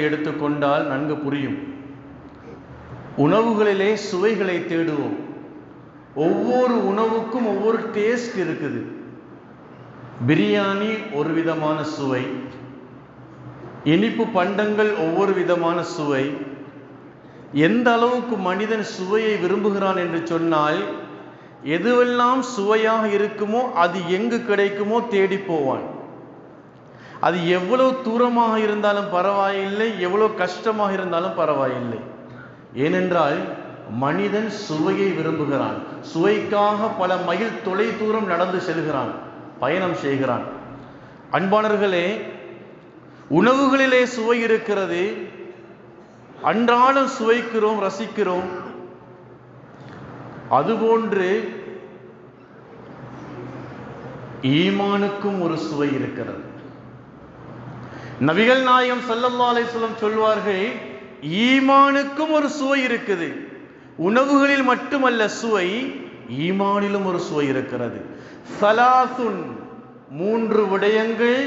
எடுத்துக்கொண்டால் நன்கு புரியும். உணவுகளிலே சுவைகளை தேடுவோம். ஒவ்வொரு உணவுக்கும் ஒவ்வொரு டேஸ்ட் இருக்குது. பிரியாணி ஒரு விதமான சுவை, இனிப்பு பண்டங்கள் ஒவ்வொரு விதமான சுவை. எந்த அளவுக்கு மனிதன் சுவையை விரும்புகிறான் என்று சொன்னால், எதுவெல்லாம் சுவையாக இருக்குமோ அது எங்கு கிடைக்குமோ தேடி போவான். அது எவ்வளவு தூரமாக இருந்தாலும் பரவாயில்லை, எவ்வளவு கஷ்டமாக இருந்தாலும் பரவாயில்லை. ஏனென்றால் மனிதன் சுவையை விரும்புகிறான். சுவைக்காக பல மைல் தொலை தூரம் நடந்து செல்கிறான், பயணம் செய்கிறான். அன்பானவர்களே, உணவுகளிலே சுவை இருக்கிறது. அன்றாடம் சுவைக்கிறோம், ரசிக்கிறோம். அதுபோன்று ஈமானுக்கும் ஒரு சுவை இருக்கிறது. நபிகள் நாயகம் ஸல்லல்லாஹு அலைஹி வஸல்லம் சொல்வார்கள், ஈமானுக்கும் ஒரு சுவை இருக்குது. உணவுகளில் மட்டுமல்ல சுவை, ஈமானிலும் ஒரு சுவை இருக்கிறது. ஸலாசுன், மூன்று விடயங்கள்,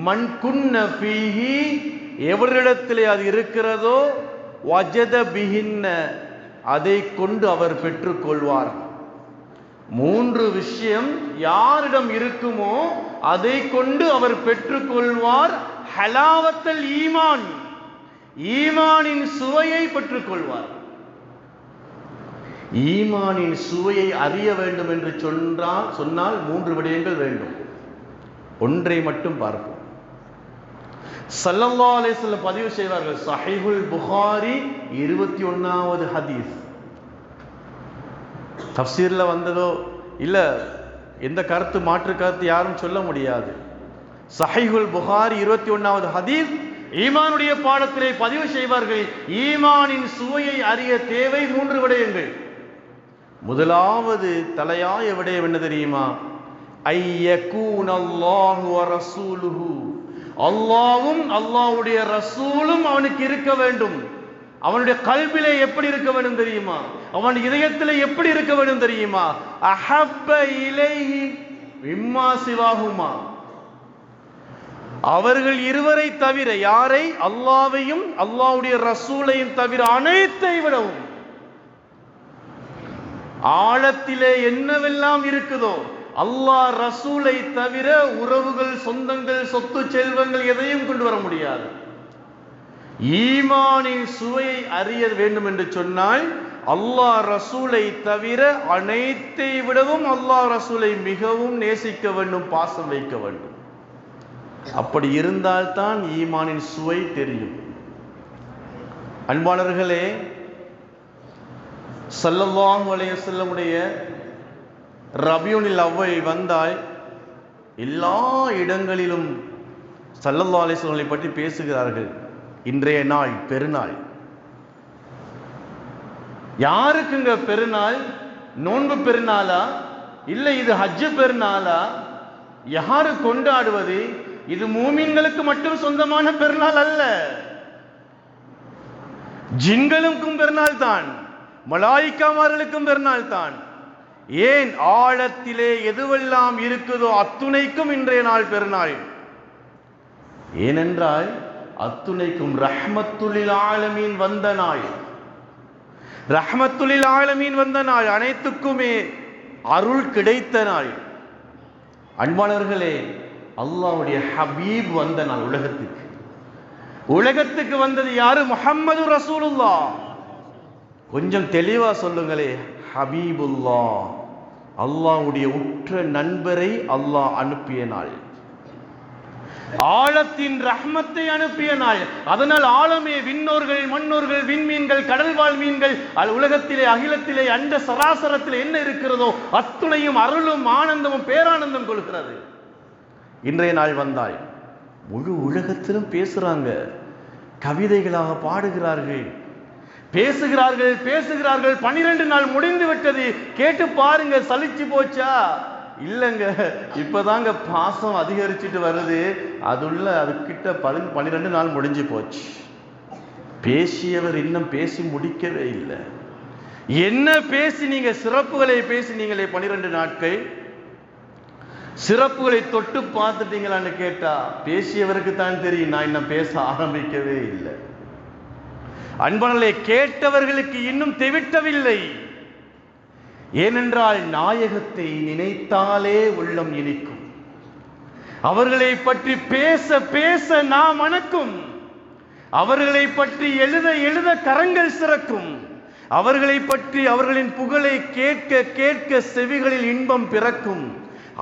மன் குன்ன ஃபீஹி, எவரிடத்திலே அது இருக்கிறதோ, வஜத பிஹின்ன, அதை கொண்டு அவர் பெற்றுக்கொள்வார். மூன்று விஷயம் யாரிடம் இருக்குமோ அதை கொண்டு அவர் பெற்றுக்கொள்வார். ஹலாவத்தல் ஈமான், ஈமானின் சுவையை பெற்றுக்கொள்வார். ஈமானின் சுவையை அறிய வேண்டும் என்று சொன்னால் மூன்று விடயங்கள் வேண்டும். ஒன்றை மட்டும் பார்ப்போம். ஸல்லல்லாஹு அலைஹி வஸல்லம் பதிவு செய்வார்கள், ஸஹீஹுல் புகாரி 21வது ஹதீஸ். தஃப்சீர்ல வந்ததோ இல்ல, எந்த கருத்து மாற்று கருத்து யாரும் சொல்ல முடியாது. ஸஹீஹுல் புகாரி 21வது ஹதீஸ். ஈமானுடைய பாடத்திலே பதிவு செய்வார்கள், ஈமானின் சுவையை அறிய தேவை மூன்று விடயங்கள். முதலாவது தலையாய விடயம் என்ன தெரியுமா? ஐயகூனல்லாஹு வ ரசூலுஹு, அல்லாஹ்வும் அல்லாஹ்வுடைய ரசூலும் அவனுக்கு இருக்க வேண்டும். அவனுடைய கல்பிலே எப்படி இருக்க வேண்டும் தெரியுமா? அவன் இதயத்திலே எப்படி இருக்க வேண்டும் தெரியுமா? அஹப்ப இலைஹி மிம்மா சிவாஹுமா, அவர்கள் இருவரை தவிர, யாரை? அல்லாஹ்வையும் அல்லாஹ்வுடைய ரசூலையும் தவிர அனைத்தை விடவும், ஆழத்திலே என்னவெல்லாம் இருக்குதோ அல்லாஹ் ரசூலை தவிர உறவுகள், சொந்தங்கள், சொத்து, செல்வங்கள் எதையும் கொண்டு வர முடியாது. ஈமானின் சுவையை அறிய வேண்டும் என்று சொன்னால் அல்லாஹ் ரசூலை தவிர அனைத்தை விடவும் அல்லாஹ் ரசூலை மிகவும் நேசிக்க வேண்டும், பாசம் வைக்க வேண்டும். அப்படி இருந்தால்தான் ஈமானின் சுவை தெரியும். அன்பாளர்களே, ஸல்லல்லாஹு அலைஹி வஸல்லமுடைய ரபியுல் அவ்வல் வந்தால் எல்லா இடங்களிலும் ஸல்லல்லாஹு அலைஹி வஸல்லம் பற்றி பேசுகிறார்கள். இன்றைய நாள் பெருநாள். யாருக்குங்க பெருநாள்? நோன்பு பெருநாளா? இல்லை இது ஹஜ்ஜு பெருநாளா? யாரு கொண்டாடுவது? இது மூமின்களுக்கு மட்டும் சொந்தமான பெருநாள் அல்ல. ஜின்களுக்கும் பெருநாள் தான், மலாயிக்காமார்களுக்கும் பெருநாள் தான். ஏன்? ஆழத்திலே எதுவெல்லாம் இருக்குதோ அத்துணைக்கும் இன்றைய நாள் பெருநாள். ஏனென்றால் அத்துணைக்கும் ரஹ்மத்துல் ஆலமீன் வந்த நாள். ரஹ்மத்துல் ஆலமீன் வந்த நாள், அனைத்துக்குமே அருள் கிடைத்த நாள். அன்பானவர்களே, அல்லாஹ்வுடைய ஹபீப் வந்த நாள். உலகத்துக்கு வந்தது யாரு? முஹம்மது ரசூலுல்லாஹ். கொஞ்சம் தெளிவா சொல்லுங்களே. ஹபீபுல்லாஹ், அல்லாஹ்வுடைய உற்ற நண்பரை அல்லாஹ் அனுப்பிய நாள், ஆழத்தின் ரஹ்மத்தை அனுப்பிய நாள். அதனால் ஆழமே விண்ணோர்கள், மண்ணோர்கள், விண்மீன்கள், கடல்வாழ் மீன்கள், உலகத்திலே, அகிலத்திலே, அண்ட சராசரத்திலே என்ன இருக்கிறதோ அத்துணையும் அருளும் ஆனந்தமும் பேரானந்தம் கொள்கிறது. இன்றைய நாள் வந்தால் முழு உலகத்திலும் பேசுறாங்க, கவிதைகளாக பாடுகிறார்கள், பேசுகிறார்கள். 12 நாள் முடிந்து விட்டது. கேட்டு பாருங்க, சலிச்சு போச்சா? இல்லைங்க, இப்பதாங்க பாசம் அதிகரிச்சுட்டு வருது. அதுக்கிட்ட 12 நாள் முடிஞ்சு போச்சு. பேசியவர் இன்னும் பேசி முடிக்கவே இல்லை. என்ன பேசி நீங்க சிறப்புகளை பேசி நீங்களே 12 நாட்கள். சிறப்புகளை தொட்டு பார்த்துட்டீங்களான்னு கேட்டா பேசியவருக்கு தான் தெரியும், நான் இன்னும் பேச ஆரம்பிக்கவே இல்லை. அன்பானவர்களே, கேட்டவர்களுக்கு இன்னும் தெவிட்டவில்லை. ஏனென்றால் நாயகத்தை நினைத்தாலே உள்ளம் இனிக்கும். அவர்களை பற்றி பேச பேச நாம் மணக்கும். அவர்களை பற்றி எழுத எழுத கரங்கள் சிறக்கும். அவர்களை பற்றி அவர்களின் புகழை கேட்க கேட்க செவிகளில் இன்பம் பிறக்கும்.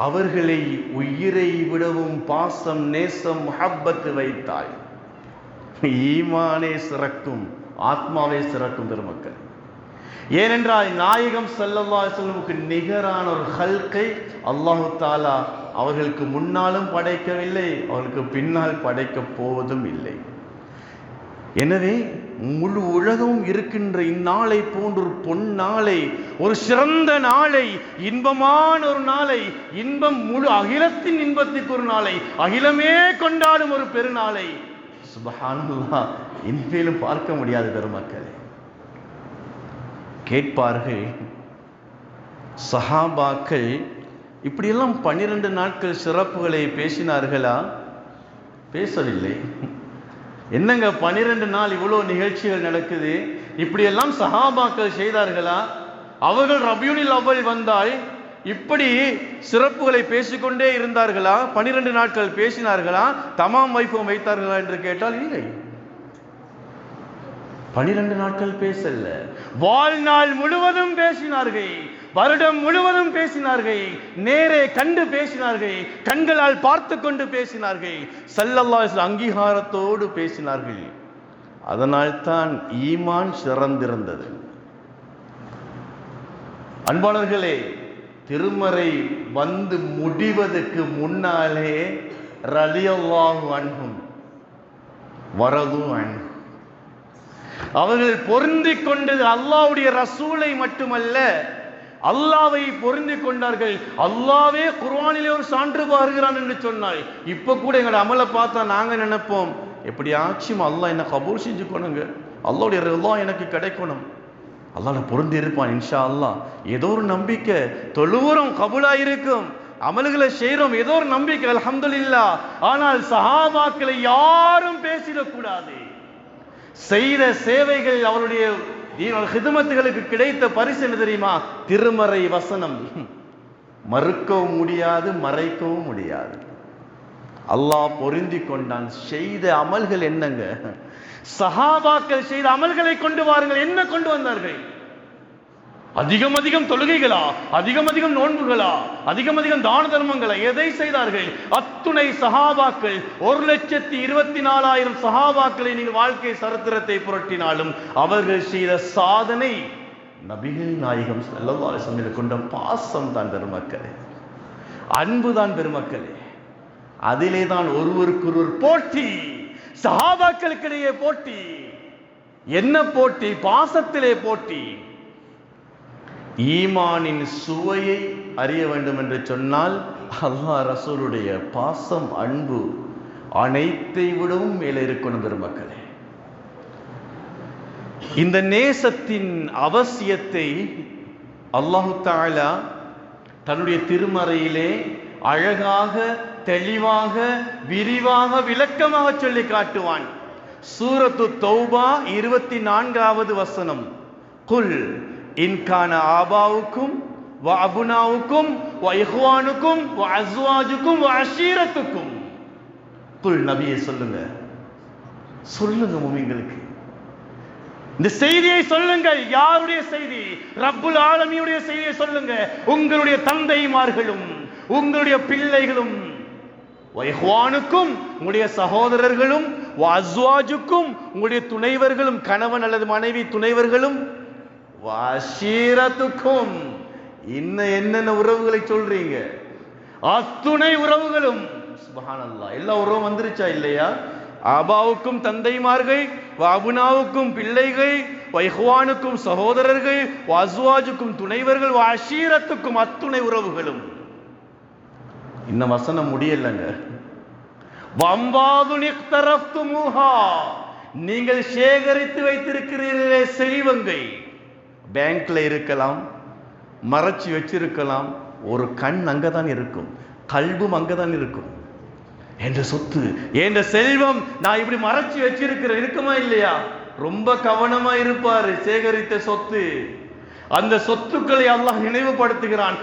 அவர்களை உயிரை விடவும் பாசம் நேசம் முஹப்பத்து வைத்தால் ஈமானே சிறக்கும், ஆத்மாவே சிறக்கும் பெருமக்கள். ஏனென்றால் நாயகம் ஸல்லல்லாஹு அலைஹி வஸல்லமுக்கு நிகரான ஒரு ஹல்கை அல்லாஹு தஆலா அவர்களுக்கு முன்னாலும் படைக்கவில்லை, அவர்களுக்கு பின்னால் படைக்கப் போவதும் இல்லை. எனவே முழு உலகமும் இருக்கின்ற இந்நாளை போன்ற ஒரு பொன்னாளை, ஒரு சிறந்த நாளை, இன்பமான ஒரு நாளை, இன்பம் முழு அகிலத்தின் இன்பத்துக்கு ஒரு நாளை, அகிலமே கொண்டாடும் ஒரு பெருநாளை சுப்ஹானல்லாஹ் இனிமேலும் பார்க்க முடியாது பெருமக்களே. கேட்பார்கள் சஹாபாக்கள் இப்படியெல்லாம் 12 நாட்கள் சிறப்புகளை பேசினார்களா? பேசவில்லை. என்னங்க 12 நாள் இவ்வளோ நிகழ்ச்சிகள் நடக்குது, இப்படியெல்லாம் சஹாபாக்கள் செய்தார்களா? அவர்கள் ரபியுல் அவ்வல் வந்தால் இப்படி சிறப்புகளை பேசிக்கொண்டே இருந்தார்களா? 12 நாட்கள் பேசினார்களா? தமாம் வைபவம் வைத்தார்களா என்று கேட்டால் இல்லை. 12 நாட்கள் பேசல, வாழ்நாள் முழுவதும் பேசினார்கள், வருடம் முழுவதும் பேசினார்கள், நேரே கண்டு பேசினார்கள், கண்களால் பார்த்து கொண்டு பேசினார்கள், ஸல்லல்லாஹு அலைஹி வஸல்லம் அங்கீகாரத்தோடு பேசினார்கள். அதனால் தான் ஈமான் சிறந்திருந்தது. அன்பாளர்களே, திருமறை வந்து முடிவதற்கு முன்னாலே ரலியல்லாஹு அன்ஹும் வரது அன்ஹு, அவர்கள் பொருந்திக் கொண்டது அல்லாஹ்வுடைய ரசூலை மட்டுமல்ல, அல்லாஹ்வை பொருந்திக் கொண்டார்கள். அல்லாஹ்வே குர்ஆனிலே ஒரு சான்று பாருகிறான் என்று சொன்னாய். இப்ப கூட எங்களோட அமலை பார்த்தா நாங்க நினைப்போம், எப்படியாச்சும் அல்லாஹ் என்ன கபூல் செஞ்சுக்கணுங்க, அல்லாஹ்வுடைய ரிضா எனக்கு கிடைக்கணும், அல்லாஹ் பொருந்தி இருப்பான் இன்ஷா அல்லாஹ், ஏதோ ஒரு நம்பிக்கை, தொழுவுறோம் கபூலாயிருக்கும், அமல்களை செய்யறோம், ஏதோ ஒரு நம்பிக்கை, அல்ஹம்துலில்லாஹ். ஆனால் சஹாபாக்களை யாரும் பேசிடக்கூடாது. செய்த சேவைகள், அவருடைய ஹிதமத்துகளுக்கு கிடைத்த பரிசு என்ன தெரியுமா? திருமறை வசனம். மறுக்கவும் முடியாது, மறைக்கவும் முடியாது. அல்லாஹ் பொருந்தி கொண்டான். செய்த அமல்கள் என்னங்க? சஹாபாக்கள் செய்த அமல்களை கொண்டு வாருங்கள். என்ன கொண்டு வந்தார்கள்? அதிகம் அதிகம் தொழுகைகளா? அதிகம் அதிகம் நோன்புகளா? அதிகம் அதிகம் தான தர்மங்களா? எதை செய்தார்கள்? அத்துணை சஹாபாக்கள், 1,24,000 சஹாபாக்களை நீங்கள் வாழ்க்கை சரித்திரத்தை புரட்டினாலும் அவர்கள் செய்த சாதனை நபிகள் நாயகம் ஸல்லல்லாஹு அலைஹி வஸல்லம் கொண்ட பாசம் தான் பெருமக்களே, அன்பு தான் பெருமக்களே. அதிலே தான் ஒருவருக்கொருவர் போட்டி, சஹாபாக்களுக்கிடையே போட்டி. என்ன போட்டி? பாசத்திலே போட்டி. ஈமானின் சுவையை அறிய வேண்டும் என்று சொன்னால் அல்லாஹ் ரசூலுடைய பாசம், அன்பு அனைத்தை விடவும் மேலே இருக்கணும் பெருமக்களே. இந்த நேசத்தின் அவசியத்தை அல்லாஹு தஆலா தன்னுடைய திருமறையிலே அழகாக, தெளிவாக, விரிவாக, விளக்கமாக சொல்லி காட்டுவான். சூரத்து தௌபா 24வது வசனம், குல் இன்கான ஆபாவுக்கும் வ அபுனாவுக்கும் வ இஹ்வானுக்கும் வ அஸ்வாஜுக்கும் வ அஷீரத்துக்கும். குல், நபியே சொல்லுங்க, சொல்லுங்க முஃமின்களுக்கு இந்த செய்தியை சொல்லுங்கள். யாருடைய செய்தி? ரப்புல் ஆலமீனுடைய செய்தியை சொல்லுங்க. உங்களுடைய தந்தைமார்களும் உங்களுடைய பிள்ளைகளும், வ இஹ்வானுக்கும் உங்களுடைய சகோதரர்களும், வ அஸ்வாஜுக்கும் உங்களுடைய துணைவர்களும், கணவன் அல்லது மனைவி துணைவர்களும், வாஷீரத்துக்கும் இன்னும் என்னென்ன உறவுகளை சொல்றீங்க? அத்துணை உறவுகளும். சுப்ஹானல்லாஹ், எல்லா உறவும் வந்துருச்சா இல்லையா? ஆபாவுக்கும் தந்தைமார்கள், அபுனாவுக்கும் பிள்ளைகள், இஹ்வானுக்கும் சகோதரர்கள், அஸ்வாஜுக்கும் துணைவர்கள், அஷீரத்துக்கும் அத்துணை உறவுகளும். இந்த வசனம் முடியலங்க. வம்பாது நிக்தரஃப்துமுஹா, நீங்கள் சேகரித்து வைத்திருக்கிறீர்களே செல்வங்கள், பேங்க்ல இருக்கலாம், மறைச்சு வச்சிருக்கலாம், ஒரு கண் அங்கதான் இருக்கும். கல்பும் அங்கதான் இருக்கும். என்ற சொத்து, என்ற செல்வம் நான் இப்படி மறைச்சு வச்சிருக்கிறேன், இருக்குமா இல்லையா? ரொம்ப கவனமா இருப்பாரு சேகரித்த சொத்து. அந்த சொத்துக்களை அல்லாஹ் நினைவுபடுத்துகிறான்.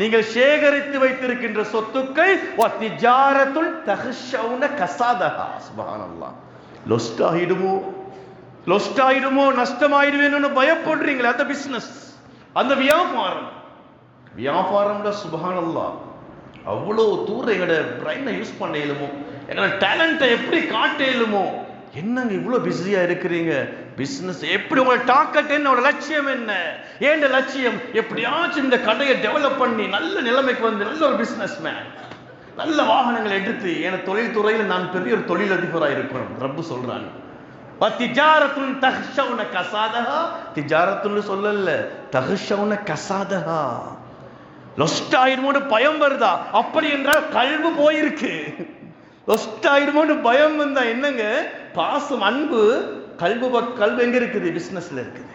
நீங்கள் சேகரித்து வைத்திருக்கின்ற சொத்துக்கள் நஷ்டமாயிடுவேன்னு பயப்படுறீங்களே, அந்த பிசினஸ், அந்த வியாபாரம் சுப்ஹானல்லாஹ் அவ்வளவு தூரம் எங்களோட பிரைனை யூஸ் பண்ண இயலுமோ, எங்களோட டேலண்ட்டை எப்படி காட்ட இயலுமோ. என்னங்க இவ்வளவு பிஸியா இருக்கிறீங்க? பிசினஸ் எப்படி? உங்களோட டார்கெட் என்ன? உங்களோட லட்சியம் என்ன? ஏன் லட்சியம் எப்படியாச்சும் இந்த கடையை டெவலப் பண்ணி நல்ல நிலைமைக்கு வந்து நல்ல ஒரு பிசினஸ் மேன், நல்ல வாகனங்களை எடுத்து என தொழில் துறையில நான் பெரிய ஒரு தொழில் அதிபராக இருக்கணும். ரப்பு சொல்றான், திஜாரத்துன் தஹ்ஷவுன கஸாதஹா. திஜாரத்துன்னு சொல்லல, தஹ்ஷவுன கஸாதஹா. லொஸ்ட் ஆயிடுமோன்னு பயம் வருதா? அப்படி என்றால் கல்பு போயிருக்கு. லொஸ்ட் ஆயிடுமோன்னு பயம் வந்தா என்னங்க? பாசம், அன்பு, கல்பு எங்க இருக்குது? பிசினஸ்ல இருக்குது.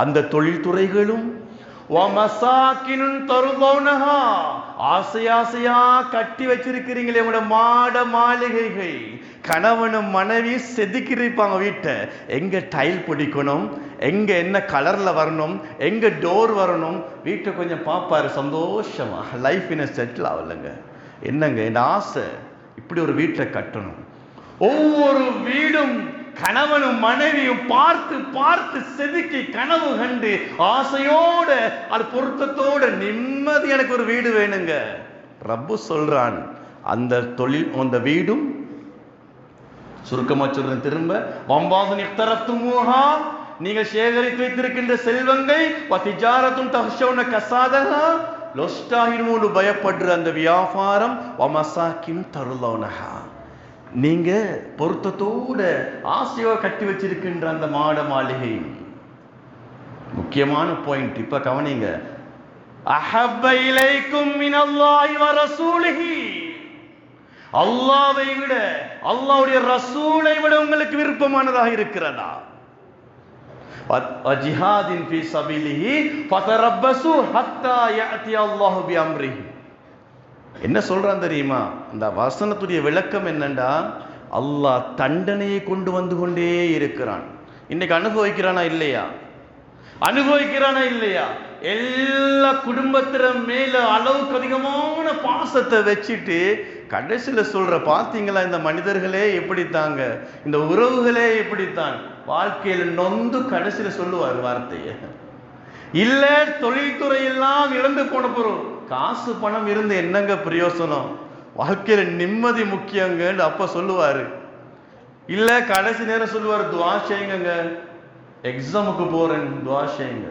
அந்த தொழில் துறைகளும் ஆசை ஆசையா கட்டி வச்சிருக்கிறீங்களே உங்களோட மாட மாளிகைகள். கணவனும் மனைவி செதுக்கிருப்பாங்க வீட்டை. எங்க டைல் பிடிக்கணும், எங்க என்ன கலர்ல வரணும், எங்க டோர் வரணும், வீட்டை கொஞ்சம் பார்ப்பாரு சந்தோஷமா. லைஃப் இன்னும் செட்டில் ஆகலைங்க. என்னங்க இந்த ஆசை, இப்படி ஒரு வீட்டை கட்டணும். ஒவ்வொரு வீடும் கணவனும் மனைவியும் பார்த்து பார்த்து செதுக்கி கனவு கண்டு ஆசையோட அது பொருத்தத்தோட நிம்மதி எனக்கு ஒரு வீடு வேணுங்க. ரப்பு சொல்றான், அந்த தொழில், அந்த வீடும் சுருக்கமா சொல்றேன் திரும்ப, வம்பாதுன் இஃப்தரத்துமூஹா, நீங்கள் சேகரித்து வைத்திருக்கின்ற செல்வங்கள், வதிஜாரத்துன் தஹ்ஷவுன கஸாதஹா, லொஸ்டாகிடுமோன்னு பயப்படுற அந்த வியாபாரம், வமசாக்கின் தருலௌனஹா, நீங்க பொருத்தத்தோட ஆசையோ கட்டி வச்சிருக்கின்ற அந்த மாட மாளிகை. முக்கியமான பாயிண்ட், இப்ப கவனிங்க. அஹப்ப இலைக்கும் மினல்லாஹி வ ரசூலிஹி, அல்லாஹ்வை விட, அல்லாஹ்வுடைய ரசூலை விட உங்களுக்கு விருப்பமானதாக இருக்கிறதா? ஜிஹாதின் ஃபீ சபீலிஹி ஃபதரப்பஸு ஹத்தா யஅதி அல்லாஹு பிஅம்ரிஹி. என்ன சொல்றான் தெரியுமா? இந்த வசனத்துடைய விளக்கம் என்னண்டா, அல்லாஹ் தண்டனையை கொண்டு வந்து கொண்டே இருக்கிறான். இன்னைக்கு அனுபவிக்கிறானா இல்லையா? அனுபவிக்கிறானா இல்லையா? எல்லா குடும்பத்திற மேல அளவுக்கு அதிகமான பாசத்தை வச்சுட்டு கடைசியில சொல்ற, பாத்தீங்களா இந்த மனிதர்களே எப்படித்தாங்க, இந்த உறவுகளே எப்படித்தான். வாழ்க்கையில நொந்து கடைசியில சொல்லுவார் வார்த்தையை. இல்ல தொழில்துறையெல்லாம் இழந்து போன பொருள், காசு பணம் இருந்து என்னங்க பிரயோசனம், வாழ்க்கையில நிம்மதி முக்கியங்கன்னு அப்ப சொல்லுவாரு. இல்ல கடைசி நேரம் சொல்லுவாரு, துவா செய்யுங்க, எக்ஸாமுக்கு போறேன் துவா செய்யுங்க.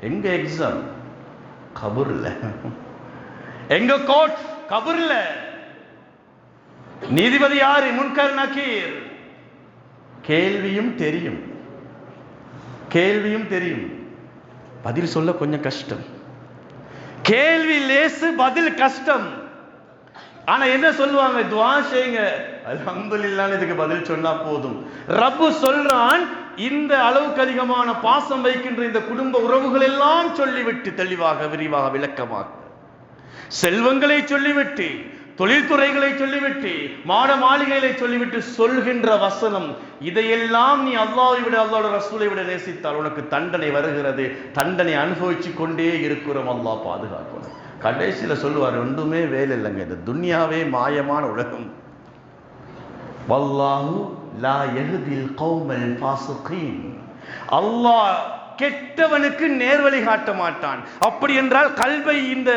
எங்க எக்ஸாம்? கபூர்ல. எங்க கோர்ட்? கபூர்ல. நீதிபதி யாரு? முன்கர் நக்கீர். கேள்வியும் தெரியும், கேள்வியும் தெரியும், பதில் சொல்ல கொஞ்சம் கஷ்டம். கேள்வி லேசு, பதில் கஷ்டம். ஆனா என்ன சொல்லுவாங்க? துஆ செய்யுங்க, அல்ஹம்துலில்லாஹ், இதுக்கு பதில் சொன்னா போதும். ரப்பு சொல்றான், இந்த அளவுக்கு அதிகமான பாசம் வைக்கின்ற இந்த குடும்ப உறவுகள் எல்லாம் சொல்லிவிட்டு, தெளிவாக விரிவாக விளக்கமாக செல்வங்களை சொல்லிவிட்டு, தொழில்துறைகளை சொல்லிவிட்டு, மாட மாளிகைகளை சொல்லிவிட்டு சொல்கின்ற வசனம், இதையெல்லாம் நீ அல்லாஹ்வை விட, அல்லாஹ்வுடைய ரசூலை விட நேசித்தால் உனக்கு தண்டனை வருகிறது. தண்டனை அனுபவிச்சு கொண்டே இருக்கிறோம், அல்லாஹ் பாதுகாக்கணும். கடைசியில சொல்லுவார், ஒன்றுமே வேலை இல்லைங்க, இந்த துன்யாவே மாயமான உலகம். வல்லாஹு லா யஹ்தில் கௌமல் ஃபாஸிகீன், அல்லாஹ் கெட்டவனுக்கு நேர்வழி காட்ட மாட்டான். அப்படி என்றால் கல்வை இந்த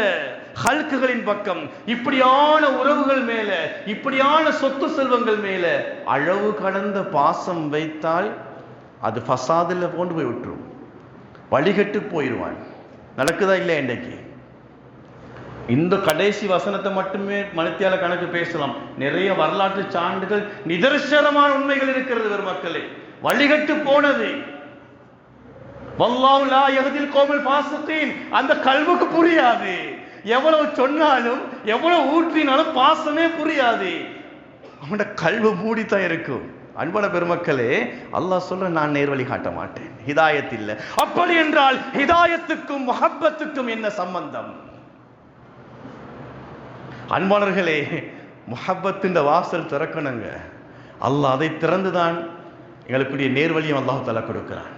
ஹல்குகளின் பக்கம், இப்படியான உறவுகள் மேல, இப்படியான சொத்து செல்வங்கள் மேல அளவு கடந்த பாசம் வைத்தால் அது ஃபசாதில் கொண்டு போய் விட்டுரும், வழிகட்டு போயிடுவான். நடக்குதா இல்லையா? இன்றைக்கு இந்த கடைசி வசனத்தை மட்டுமே மனத்தியால கணக்கு பேசலாம். நிறைய வரலாற்று சான்றுகள், நிதர்சனமான உண்மைகள் இருக்கிறது. வேறு மக்களே, வழிகட்டு போனது. வல்லாஹு லா யஹ்தில் கௌமல் ஃபாஸிகீன், அந்த கல்வுக்கு புரியாது. எவ்வளவு சொன்னாலும் எவ்வளவு ஊற்றினாலும் பாசமே புரியாது. அவனோட கல்வு மூடித்தான் இருக்கும். அன்பான பெருமக்களே, அல்லாஹ் சொல்ற, நான் நேர்வழி காட்ட மாட்டேன், ஹிதாயத் இல்லை. அப்படி என்றால் ஹிதாயத்துக்கும் முஹப்பத்துக்கும் என்ன சம்பந்தம்? அன்பாளர்களே, முஹப்பத்தின் வாசல் திறக்கணுங்க. அல்லாஹ் அதை திறந்துதான் எங்களுக்குரிய நேர்வழியும் அல்லாஹ் தஆலா கொடுக்கிறான்.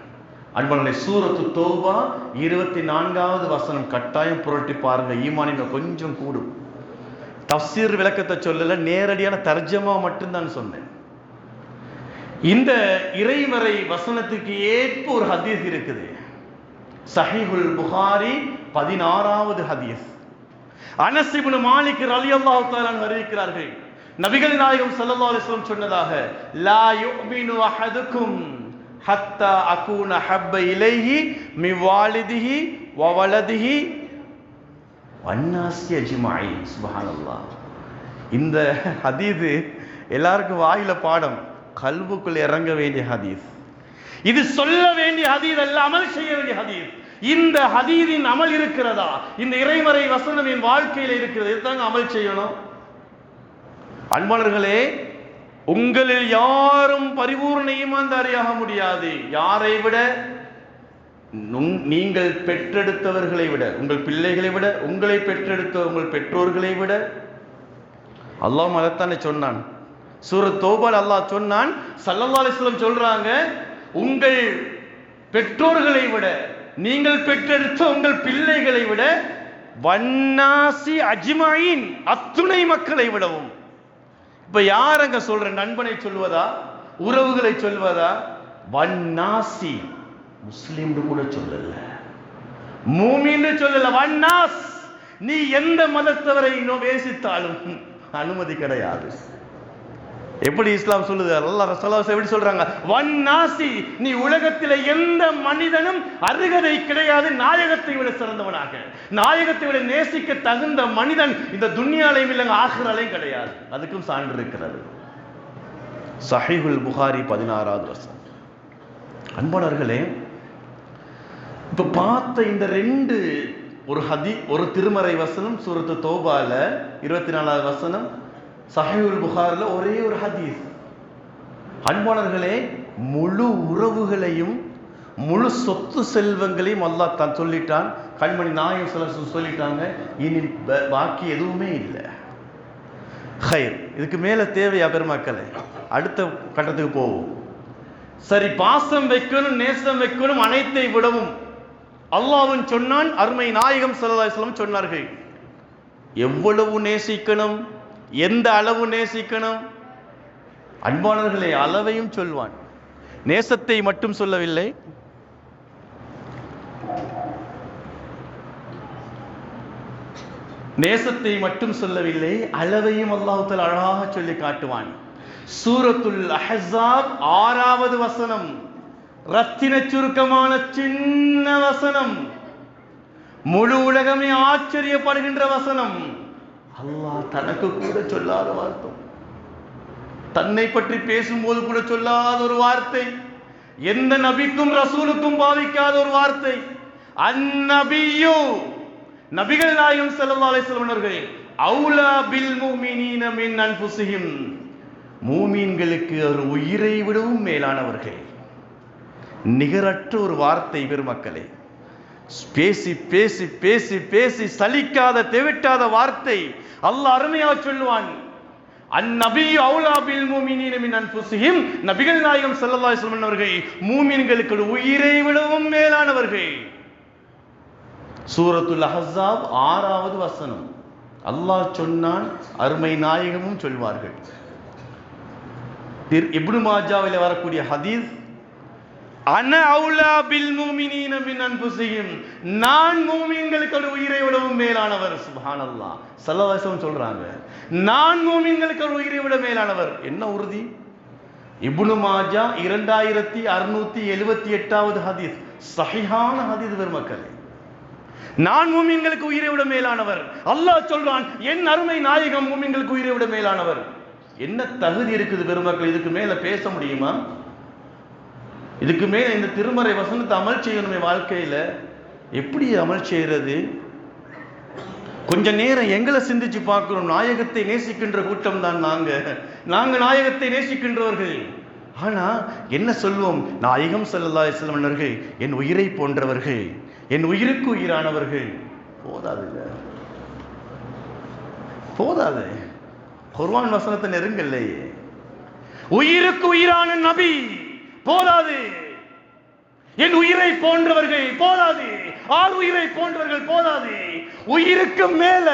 அன்பாளர்களே, சூரத்து தௌபா 24வது வசனம் கட்டாயம் புரட்டி பாருங்க. ஈமானின் கொஞ்சம் கூடும். தஃசீர் விளக்கத்தை சொல்லல, நேரடியான தர்ஜமா மட்டும்தான் சொன்னேன். இந்த இறைமறை வசனத்துக்கு ஏற்ப ஒரு ஹதீஸ் இருக்குது. சஹீஹுல் புகாரி 16வது ஹதீஸ். அனஸ் இப்னு மாலிக் ரலியல்லாஹு தஆலா அறிவிக்கிறார்கள், நபிகள் நாயகம் ஸல்லல்லாஹு அலைஹி வஸல்லம் சொன்னதாக, லா யுமினு அஹதுக்கும் ஹத்தா அகூன ஹப்ப இலைஹி மின் வாலிதிஹி வ வலதிஹி வன்னாஸி அஜ்மஈன். சுப்ஹானல்லாஹ். இந்த ஹதீஸ் எல்லாருக்கும் வாயில பாடம், கல்புக்குள் இறங்க வேண்டிய ஹதீஸ். இது சொல்ல வேண்டிய ஹதீஸ் அல்ல, அமல் செய்ய வேண்டிய ஹதீஸ். இந்த ஹதீஸின் அமல் இருக்கிறதா? இந்த இறைமறை வசனம் என் வாழ்க்கையில இருக்கிறது, இதுதாங்க அமல் செய்யணும். அன்பாளர்களே, உங்களில் யாரும் பரிபூர்ண ஈமான்தாரியாக முடியாது. யாரை விட? நீங்கள் பெற்றெடுத்தவர்களை விட, உங்கள் பிள்ளைகளை விட, உங்களை பெற்றெடுத்த உங்கள் பெற்றோர்களை விட. அல்லாஹ் அதைத்தானே சொன்னான். சூரத் தௌபால் அல்லாஹ் சொன்னான், ஸல்லல்லாஹு அலைஹி வஸல்லம் சொல்றாங்க, உங்கள் பெற்றோர்களை விட, நீங்கள் பெற்றெடுத்த உங்கள் பிள்ளைகளை விட, வன்னாசி அஜ்மஈன், அத்துணை மக்களை விடவும். இப்ப யார் அங்க சொல்ற? நண்பனை சொல்வதா, உறவுகளை சொல்வதா? வன்னாசி, முஸ்லிம் கூட சொல்லல, மூமின் சொல்லல, வன்னாஸ். நீ எந்த மதத்தவரை நேசித்தாலும் அனுமதி கிடையாது. எப்படி இஸ்லாம் சொல்லுது? அல்லாஹ் ரசூலுல்லாஹ் எப்படி சொல்றாங்க? வன்னாசி, நீ உலகத்திலே எந்த மனிதனும் அருகதை கிடையாது நாயகத்தை விட சிறந்தவனாக, நாயகத்தை விட நேசிக்க தகுந்த மனிதன் இந்த துன்யாலையும் இல்லைங்க ஆখিরাலையும் கிடையாது. அதுக்கும் சான்று இருக்கிறது. சஹீஹுல் புகாரி 16வது வசனம். அன்பானவர்களே, இப்ப பார்த்த இந்த ரெண்டு, ஒரு திருமறை வசனம் சூரத்து தௌபால 24வது வசனம், சஹீஹுல் புகாரில ஒரே ஒரு ஹதீஸ். அன்பானவர்களே, முழு உறவுகளையும் முழு சொத்து செல்வங்களையும் அல்லாஹ் தான் சொல்லிட்டான். கண்மணி நாயகம் ஸல்லல்லாஹு அலைஹி வஸல்லம் சொல்லிட்டாங்க, இனி பாக்கி எதுவுமே இல்லை. ஹைர், இதுக்கு மேல தேவையா பெருமக்களே? அடுத்த கட்டத்துக்கு போவோம். சரி, பாசம் வைக்கணும், நேசம் வைக்கணும், அனைத்தை விடவும் அல்லாஹ்வும் சொன்னான், அருமை நாயகம் ஸல்லல்லாஹு அலைஹி வஸல்லம் சொன்னார்கள். எவ்வளவு நேசிக்கணும், எந்த அளவு நேசிக்கணும்? அன்பானவர்களே, அளவையும் சொல்வான், நேசத்தை மட்டும் சொல்லவில்லை. நேசத்தை மட்டும் சொல்லவில்லை, அளவையும் அல்லாஹ் தஆலா அழகாக சொல்லி காட்டுவான். சூரத்துல் அஹ்ஸாப் 6வது வசனம், ரத்தின சுருக்கமான சின்ன வசனம், முழு உலகமே ஆச்சரியப்படுகின்ற வசனம். அல்லாஹ் தனக்கு கூட சொல்லாத வார்த்தை, தன்னை பற்றி பேசும்போது கூட சொல்லாத ஒரு வார்த்தை, எந்த நபிக்கும் ரசூலுக்கும் பாவிக்காத ஒரு வார்த்தை. அந்நபியு, நபிகள் நாயகம் ஸல்லல்லாஹு அலைஹி வஸல்லம் அவர்கள், அவுலா பில் முஃமினீன மின் அன்ஃபுஸிஹிம், மூமீன்களுக்கு ஒரு உயிரை விடவும் மேலானவர்கள். நிகரற்ற ஒரு வார்த்தை பெருமக்களே. பேசி பேசி பேசி பேசி சலிக்காத தெவிட்டாத வார்த்தை. அல்லாஹ் அருமையாக சொல்லுவான், அந்நபியு அவுலா பில் முஃமினீன மின் அன்ஃபுஸிஹிம், நபிகள் நாயகம் ஸல்லல்லாஹு அலைஹி வஸல்லம் அவர்கள் மூமின்களுக்கு உயிரை விடவும் மேலானவர்கள். சூரத்துல் அஹ்ஸாப் 6வது வசனம். அல்லாஹ் சொன்னான், அருமை நாயகமும் சொல்வார்கள். இப்னு மாஜாவிலே வரக்கூடிய ஹதீஸ், அன அவுலா பில் முஃமினீன மின் அன்ஃபுஸிஹிம், நான் மூமின்களுக்கு ஒரு உயிரை விடவும் மேலானவர். சுப்ஹானல்லாஹ், ஸல்லல்லாஹு அலைஹி வஸல்லம் சொல்றாங்க, நான் மூமின்களுக்கு ஒரு உயிரை விட மேலானவர். என்ன உறுதி? இப்னு மாஜா 2678வது ஹதீஸ், சஹீஹான ஹதீஸ் பெருமக்களே. நான் மூமின்களுக்கு உயிரை விட மேலானவர். அல்லாஹ் சொல்றான், என் அருமை நாயகம் மூமின்களுக்கு உயிரை விட மேலானவர். என்ன தகுதி இருக்குது பெருமக்கள்? இதுக்கு மேல பேச முடியுமா? இதுக்கு மேல இந்த திருமறை வசனத்தை அமல் செய்யணுமே வாழ்க்கையில. எப்படி அமல் செய்யறது? கொஞ்ச நேரம் எங்களை சிந்திச்சு பார்க்கிறோம். நாயகத்தை நேசிக்கின்ற கூட்டம் தான் நாங்க நாயகத்தை நேசிக்கின்றவர்கள். ஆனா என்ன சொல்வோம்? நாயகம் ஸல்லல்லாஹு அலைஹி வஸல்லம் அவர்கள் என் உயிரை போன்றவர்கள், என் உயிருக்கு உயிரானவர்கள். போதாதுங்க. போதாது, குர்ஆன் வசனத்தை நெருங்கல்லையே. உயிருக்கு உயிரான நபி போதாது, என் உயிரை போன்றவர்கள் போதாது, ஆள் உயிரை போன்றவர்கள் போதாது, உயிருக்கு மேல.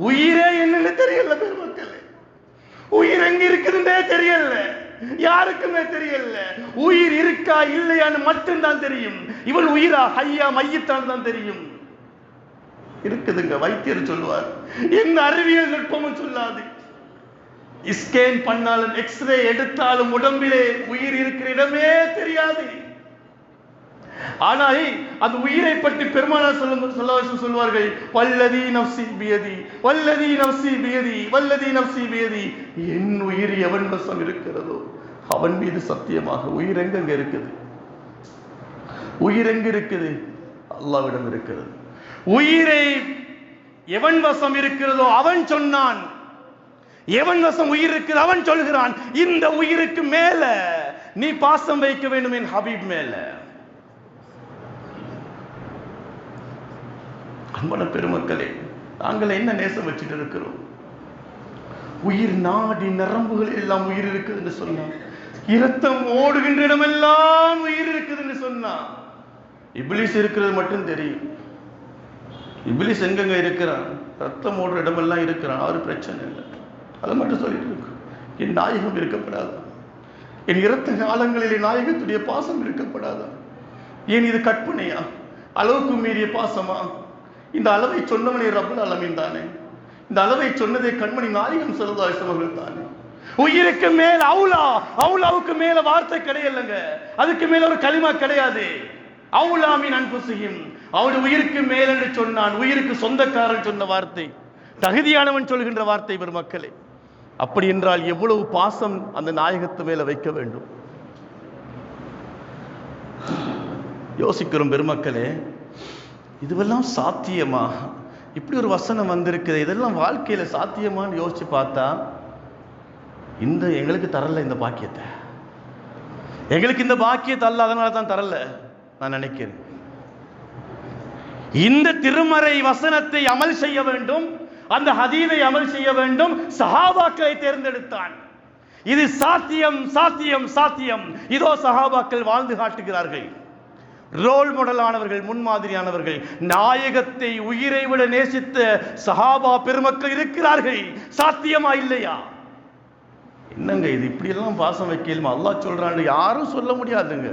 உயிரே என்னன்னு தெரியல பெருமக்களே, உயிர் எங்க இருக்குதுன்னே தெரியல, யாருக்குமே தெரியல. உயிர் இருக்கா இல்லையான்னு மட்டும்தான் தெரியும். இவள் உயிரா ஹையா மையத்தான் தான் தெரியும். இருக்குதுங்க, வைத்தியர் சொல்லுவார், எந்த அறிவியல் நுட்பமும் சொல்லாது. ஸ்கேன் பண்ணாலும் எக்ஸ்ரே எடுத்தாலும் உடம்பிலே உயிர் இருக்கிற இடமே தெரியாது. ஆனால் அந்த உயிரை பற்றி பெருமானார் சொல்லுவார்கள், வல்லதி நஃப்ஸி பியதி, வல்லதி நஃப்ஸி பியதி, வல்லதி நஃப்ஸி பியதி. என் உயிர் எவன் வசம் இருக்கிறதோ அவன் மீது சத்தியமாக. உயிர் எங்க இருக்குது? உயிர் எங்க இருக்குது? அல்லாஹ்விடம் இருக்கிறது. உயிரை எவன் வசம் இருக்கிறதோ அவன் சொன்னான், எவன் வசம் உயிர் இருக்குது அவன் சொல்கிறான், இந்த உயிருக்கு மேல நீ பாசம் வைக்க வேண்டும் என் ஹபீப் மேல. அன்பான பெருமக்களே, நாங்கள் என்ன நேசம் வச்சுட்டு இருக்கிறோம்? உயிர் நாடி நரம்புகள் எல்லாம் உயிர் இருக்குது என்று சொன்னா, இரத்தம் ஓடுகின்ற இடமெல்லாம் உயிர் இருக்குது என்று சொன்னா, இப்லீஸ் இருக்கிறது மட்டும் தெரியும். இப்லீஸ் எங்கெங்க இருக்கிறான்? ரத்தம் ஓடுற இடமெல்லாம் இருக்கிறான், அவரு பிரச்சனை இல்லை, அதை மட்டும் சொல்லிட்டு இருக்கு. என் நாயகம் இருக்கப்படாதா? என் இரத்த காலங்களிலே நாயகத்துடைய பாசம் இருக்கப்படாதா? ஏன் இது கற்பனையா? அளவுக்கு மீறிய பாசமா? இந்த அளவை சொன்னவனே ரப்பல் ஆலமீன் தானே. இந்த அளவை சொன்னதே கண்மணி நாயகம் ஸல்லல்லாஹு அலைஹி வஸல்லம் தானே. உயிருக்கு மேல் அவுலா, அவுலாவுக்கு மேல வார்த்தை கிடையாதுங்க, அதுக்கு மேல ஒரு கலிமா கிடையாது. அவுலா மின் அன்ஃபுஸிஹிம், அவருடைய உயிருக்கு மேல் என்று சொன்னான். உயிருக்கு சொந்தக்காரன் சொன்ன வார்த்தை, தகுதியானவன் சொல்கின்ற வார்த்தை பெருமக்களே. அப்படி என்றால் எவ்வளவு பாசம் அந்த நாயகத்து மேல வைக்க வேண்டும்? யோசிக்கிறோம் பெருமக்களே, இதுவெல்லாம் சாத்தியமா? இப்படி ஒரு வசனம் வந்திருக்குது, இதெல்லாம் வாழ்க்கையில சாத்தியமான்னு யோசிச்சு பார்த்தா, இந்த எங்களுக்கு தரல இந்த பாக்கியத்தை, எங்களுக்கு இந்த பாக்கியத்தை அல்ல அதனால தான் தரல நான் நினைக்கிறேன். இந்த திருமறை வசனத்தை அமல் செய்ய வேண்டும், அந்த ஹதீஸை அமல் செய்ய வேண்டும். சஹாபாக்களை தேர்ந்தெடுத்தான். இது சாத்தியம், சாத்தியம், சாத்தியம். இதோ சஹாபாக்கள் வாழ்ந்து காட்டுகிறார்கள். ரோல் மாடலானவர்கள், முன்மாதிரியானவர்கள், நாயகத்தை உயிரை விட நேசித்த சஹாபா பெருமக்கள் இருக்கிறார்கள். சாத்தியமா இல்லையா? என்னங்க இது? இப்படி எல்லாம் பாசம் வைக்கலுமா? அல்லாஹ் சொல்றான், யாரும் சொல்ல முடியாதுங்க.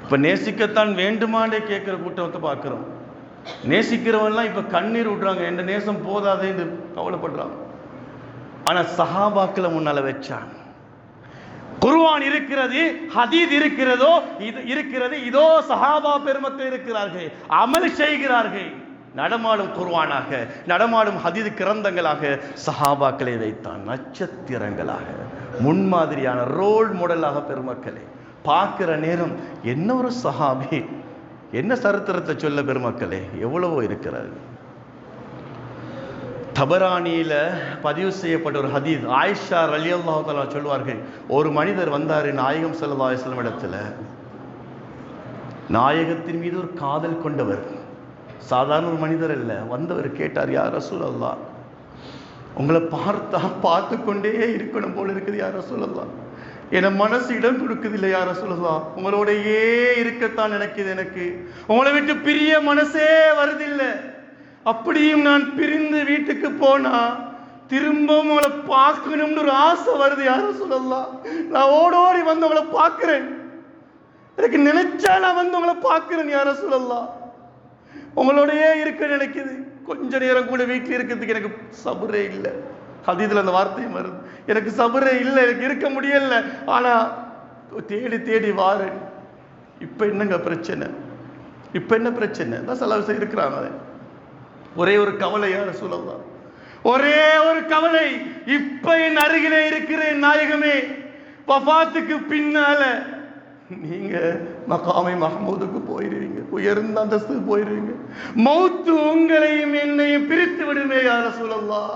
இப்ப நேசிக்கத்தான் வேண்டுமானே கேட்கிற கூட்டத்தை பார்க்கிறோம். நேசிக்கிறவன்லாம் இப்ப கண்ணீர் விடுறாங்க, என் நேசம் போதாதே என்று கவலைப்படுறாங்க. ஆனா சஹாபாக்களை முன்னால வச்சான். குர்ஆன் இருக்கிறது, ஹதீஸ் இருக்கிறதோ இது இருக்கிறது, இதோ சஹாபா பெருமக்கள் இருக்கிறார்கள், அமல் செய்கிறார்கள். நடமாடும் குர்ஆனாக, நடமாடும் ஹதீஸ் கிரந்தங்களாக சஹாபாக்களை வைத்தான், நட்சத்திரங்களாக, முன்மாதிரியான ரோல் மாடலாக. பெருமக்களே, பார்க்கிற நேரம் என்ன ஒரு சஹாபி, என்ன சரித்திரத்தை சொல்ல பெருமக்களே, எவ்வளவோ இருக்கிறது. தபரானியில பதிவு செய்யப்பட்ட ஒரு ஹதீஸ், ஆயிஷா ரலியல்லாஹு தஆலா சொல்வார்கள், ஒரு மனிதர் வந்தாரு நாயகம் ஸல்லல்லாஹு அலைஹி வஸல்லம் இடத்துல. நாயகத்தின் மீது ஒரு காதல் கொண்டவர், சாதாரண ஒரு மனிதர் அல்ல. வந்தவர் கேட்டார், யா ரசூலல்லாஹ், உங்களை பார்த்தா பார்த்து கொண்டே இருக்கணும் போல இருக்குது யா ரசூலல்லாஹ், என் மனசு இடம் கொடுக்குது இல்லை யா ரசூலல்லாஹ், உங்களோடையே இருக்கத்தான் நினைக்குது, எனக்கு உங்களை விட்டு பிரிய மனசே வருதில்லை. அப்படியும் நான் பிரிந்து வீட்டுக்கு போனா திரும்பவும் உங்களை பார்க்கணும்னு ஒரு ஆசை வருது யா ரசூலல்லாஹ். நான் ஓடோடி வந்து உங்களை பார்க்கிறேன், எனக்கு நினைச்சா நான் வந்து உங்களை பார்க்கிறேன் யா ரசூலல்லாஹ், உங்களோடையே இருக்க நினைக்குது. கொஞ்ச நேரம் கூட வீட்டில் இருக்கிறதுக்கு எனக்கு சபரே இல்லை. ஹதீஸ்ல அந்த வார்த்தையும் வருது, எனக்கு சபரே இல்லை, எனக்கு இருக்க முடியல. ஆனா தேடி தேடி வாரேன். இப்ப என்னங்க பிரச்சனை? இப்ப என்ன பிரச்சனை? தான் சில இருக்கிறாங்க. ஒரே ஒரு கவலை யா ரசூலல்லாஹ், ஒரே ஒரு கவலை. இப்ப என் அருகிலே இருக்கிறேன் நாயகமே, வஃபாத்துக்கு பின்னால நீங்க மகாமை மஹமூதுக்கு போயிருவீங்க, உயர்ந்த அந்தஸ்துக்கு போயிருவீங்க. மௌத்து உங்களையும் என்னையும் பிரித்து விடுமே யா ரசூலல்லாஹ்,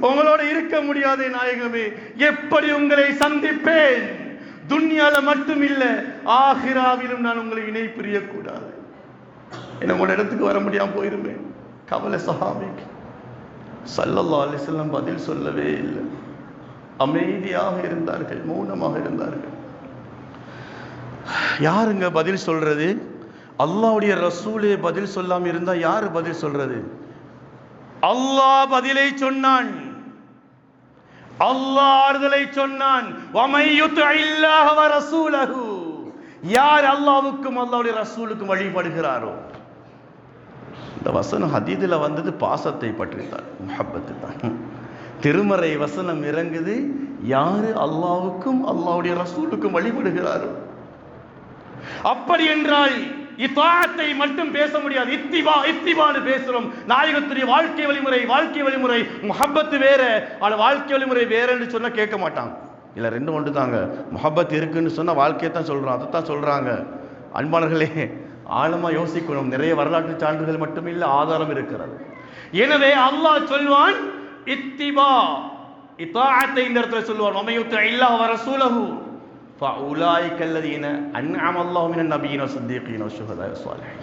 உங்களோட இருக்க முடியாதே நாயகமே. எப்படி உங்களை சந்திப்பேன்? துன்யால மட்டும் இல்ல, ஆகிராவிலும் நான் உங்களை இணை பிரியக்கூடாது. என்ன உங்களோட இடத்துக்கு வர முடியாம போயிருமே. கவலை சஹாபிக்கு. ஸல்லல்லாஹு அலைஹி வஸல்லம் பதில் சொல்லவே இல்லை. அமைதியாக இருந்தார்கள், மௌனமாக இருந்தார்கள். யாருங்க பதில் சொல்றது? அல்லாஹ்வுடைய ரசூலே பதில் சொல்லாம இருந்தா யாரு பதில் சொல்றது? அல்லாஹ் பதிலை சொன்னான், அல்லாஹ் ஆறுதலை சொன்னான். வமை யுத்இல்லாஹ வ ரசூலஹு, யார் அல்லாஹ்வுக்கும் அல்லாஹ்வுடைய ரசூலுக்கும் வழிபடுகிறாரோ. இந்த வசனம் ஹதீதுல வந்தது பாசத்தை பற்றி தான், முஹப்பத்து தான். திருமறை வசனம் இறங்குது, யாரு அல்லாஹ்வுக்கும் அல்லாஹ்வுடைய ரசூலுக்கும் வழிபடுகிறாரோ. அப்படி என்றால் இத்தாஅத்தை மட்டும் பேச முடியாது. இத்திபான்னு பேசுறோம். நாயகத்துடைய வாழ்க்கை வழிமுறை முஹப்பத்து வேற, ஆனா வாழ்க்கை வழிமுறை வேற என்று சொன்னா கேட்க மாட்டாங்க. இல்ல ரெண்டு ஒன்று தாங்க. முஹப்பத் இருக்குன்னு சொன்னா வாழ்க்கையை தான் சொல்றோம், அதைத்தான் சொல்றாங்க. அன்பாளர்களே, ஆழமா யோசிக்கணும். நிறைய வரலாற்று சான்றுகள் மட்டும் இல்ல, ஆதாரம் இருக்கிறது. எனவே அல்லாஹ் சொல்வான் இத்தாஅத்தை இந்த இடத்துல சொல்வான். வமை யுத்இல்லாஹ வ ரசூலஹு فَأُولَٰئِكَ الَّذِينَ أَنْعَمَ اللَّهُ مِنَ النَّبِيِّينَ وَالصِّدِّيقِينَ وَالشُّهَدَاءِ وَالصَّالِحِينَ.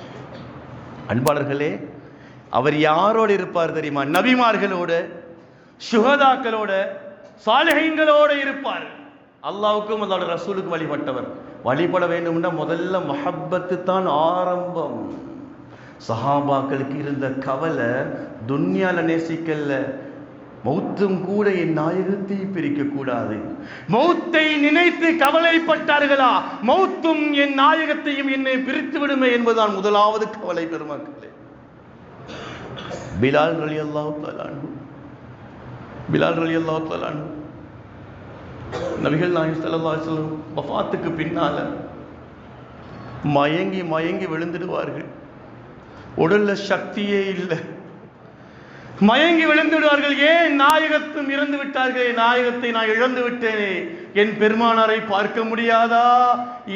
அன்பாளர்களே, அவர் யாரோடு இருப்பார் தெரியுமா? நபிமார்களோட, சுஹதாக்களோட, சாலிஹீன்களோட இருப்பார். அல்லாஹ்வுக்கும் அல்லாஹ்வுடைய ரசூலுக்கும் வழிபட்டவர். வழிபட வேண்டும்னா முதல்ல முஹப்பத்து தான் ஆரம்பம். சஹாபாக்களுக்கு இருந்த கவலை துன்யால நேசிக்கல்ல, மௌத்தும் கூட என் நாயகத்தை பிரிக்க கூடாது. மௌத்தை நினைத்து கவலைப்பட்டார்களா? மௌத்தும் என் நாயகத்தையும் என்னை பிரித்து விடுமே என்பதுதான் முதலாவது கவலை. பெருமக்களே, பிலால் ரலியல்லாஹு தஆலா அன்ஹு, நபிகள் நாயகம் ஸல்லல்லாஹு அலைஹி வஸல்லம் வஃபாத்துக்கு பின்னால மயங்கி மயங்கி விழுந்துடுவார்கள். உடல்ல சக்தியே இல்லை, மயங்கி விழுந்துடுவார்கள். ஏன்? நாயகத்தும் இறந்து விட்டார்கள். நாயகத்தை நான் இழந்து விட்டேனே, என் பெருமானாரை பார்க்க முடியாதா?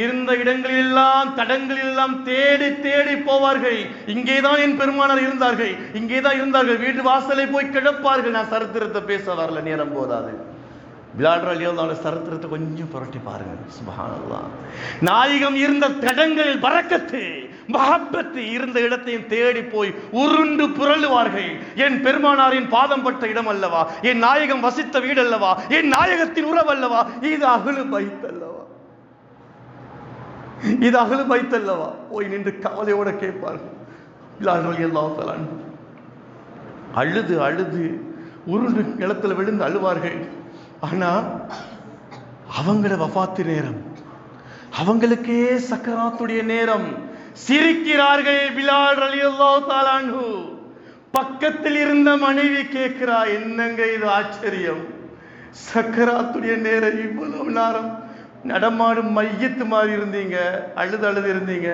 இருந்த இடங்களெல்லாம் தடங்களெல்லாம் தேடி தேடி போவார்கள். இங்கேதான் என் பெருமானார் இருந்தார்கள், இங்கேதான் இருந்தார்கள். வீட்டு வாசலை போய் கிடப்பார்கள். நான் சரித்திரத்தை பேச வரல, நேரம் போதாது. பிலால் ரலியல்லாஹு அன்ஹு சரித்திரத்தை கொஞ்சம் புரட்டி பாருங்க. சுப்ஹானல்லாஹ். நாயகம் இருந்த தடங்களில் பரக்கத்து, மஹப்பத்து இருந்த இடத்தையும் தேடி போய் உருண்டு புரளுவார்கள். என் பெருமானாரின் பாதம் பட்ட இடம் அல்லவா, என் நாயகம் வசித்த வீடு அல்லவா, என் நாயகத்தின் உறவு அல்லவா, இது அஹ்லு பைத் அல்லவா, இது அஹ்லு பைத் அல்லவா. போய் நின்று கவலையோட கேட்பார்கள். பிலால் ரலியல்லாஹு தஆலா அழுது அழுது உருண்டு நிலத்தில் விழுந்து அழுவார்கள். ஆனா அவங்கள வஃபாத்து நேரம், அவங்களுக்கே சக்கராத்துடைய நேரம். சிரிக்கிறார்கள் பிலால் ரலியல்லாஹு தஆலா அன்ஹு. பக்கத்தில் இருந்த மனைவி கேட்கிறா, என்னங்க இது ஆச்சரியம், சக்கராத்துடைய நேரம், இவ்வளவு நேரம் நடமாடும் மையத்து மாதிரி இருந்தீங்க, அழுது அழுது இருந்தீங்க,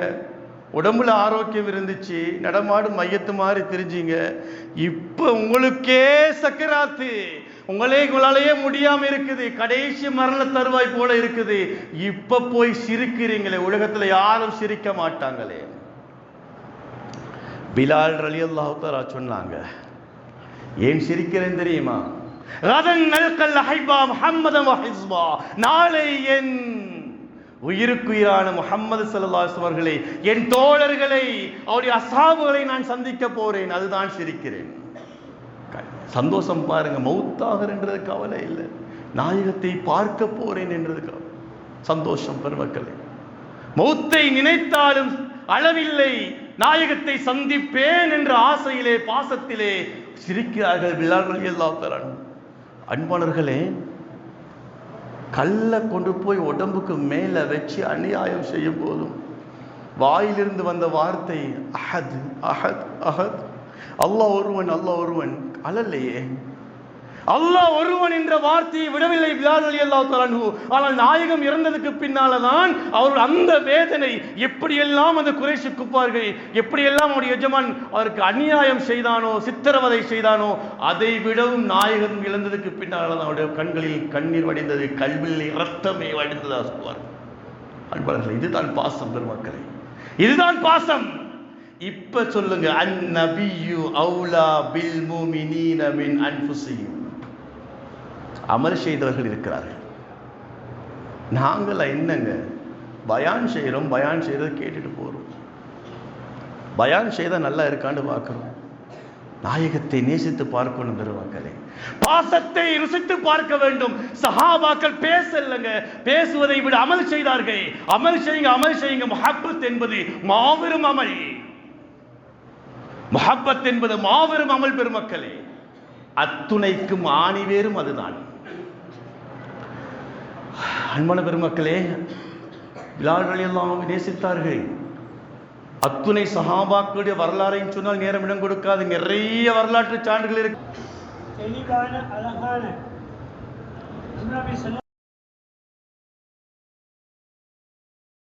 உடம்புல ஆரோக்கியம் இருந்துச்சு, நடமாடும் மையத்து மாதிரி தெரிஞ்சீங்க, இப்ப உங்களுக்கே சக்கராத்து, உங்களாலேயே முடியாம இருக்குது, கடைசி மரண தருவாய் போல இருக்குது, இப்ப போய் சிரிக்கிறீங்களே, உலகத்துல யாரும் சிரிக்க மாட்டாங்களே. பிலால் ரலியல்லாஹு தஆலா சொன்னாங்க, ஏன் சிரிக்கிறேன் தெரியுமா? ரதன் நல்கல் ஹைபா முஹம்மதன் வ ஹிஸ்பா, நாளை என் உயிருக்குயிரான முஹம்மது ஸல்லல்லாஹு அலைஹி வஸல்லம் அவர்களை, என் தோழர்களை, அவருடைய அஸ்ஹாபுகளை நான் சந்திக்க போறேன், அதுதான் சிரிக்கிறேன். சந்தோஷம் பாருங்க. மௌத்தாகிறன்றது கவலை இல்லை, நாயகத்தை பார்க்க போறேன் என்றது சந்தோஷம். பெருமக்களே, மௌத்தை நினைத்தாலும் அளவில்லை, நாயகத்தை சந்திப்பேன் என்ற ஆசையிலே பாசத்திலே சிரிக்கிறார்கள் பிலால் ரலியல்லாஹு தஆலா. அன்பானவர்களே, கல்லை கொண்டு போய் உடம்புக்கு மேல வச்சு அநியாயம் செய்யும் போதும் வாயிலிருந்து வந்த வார்த்தை அஹத் அஹத் அஹத், அல்லாஹ் ஒருவன், அல்லாஹ் ஒருவன். அழலையே, அல்லாஹ் ஒருவன் என்ற வார்த்தையை விடவில்லை பிலால் ரலியல்லாஹு தஆலா அன்ஹு. ஆனால் நாயகம் இறந்ததுக்கு பின்னால்தான் அவர்கள் அந்த வேதனை, எப்படியெல்லாம் அந்த குறைஷி குப்பார்கள், எப்படியெல்லாம் அவருடைய எஜமான் அவருக்கு அநியாயம் செய்தானோ, சித்திரவதை செய்தானோ, அதை விடவும் நாயகம் இழந்ததுக்கு பின்னால் அவருடைய கண்களில் கண்ணீர் வடிந்தது, கல்வியில் இரத்தமே வடிந்ததா சொல்வார். அன்பர்களே, இதுதான் பாசம். பெருமக்களே, இதுதான் பாசம். இப்ப சொல்லுங்க, அந்நபியு அவுலா பில் முஃமினீன மின் அன்ஃபுஸிஹிம். அமல் செய்தவர்கள் இருக்கிறார்கள். நாங்கள என்னங்க பயான் செய்கிறோம், பயான் செய்யறதை கேட்டுட்டு போறோம், பயான் செய்த நல்லா இருக்கான்னு பார்க்குறோம். நாயகத்தை நேசித்து பார்க்கணும் பெருமக்களே. பாசத்தை ருசித்து பார்க்க வேண்டும். சஹாபாக்கள் பேசலங்க, பேசுவதை விட அமல் செய்தார்கள். அமல் செய்யுங்க, அமல் செய்யுங்க. முஹப்பத் என்பது மாபெரும் அமல். முஹப்பத் என்பது மாபெரும் அமல் பெருமக்களே. அத்துணைக்கும் ஆணிவேரும் அதுதான். அன்பான பெருமக்களே, பிலால் ரலியல்லாஹு அன்ஹு நேசித்தார்கள். அத்துணை சஹாபாக்களுடைய வரலாறையும் சொன்னால் நேரம் இடம் கொடுக்காது. நிறைய வரலாற்று சான்றுகள் இருக்கு. தெளிவான அழகான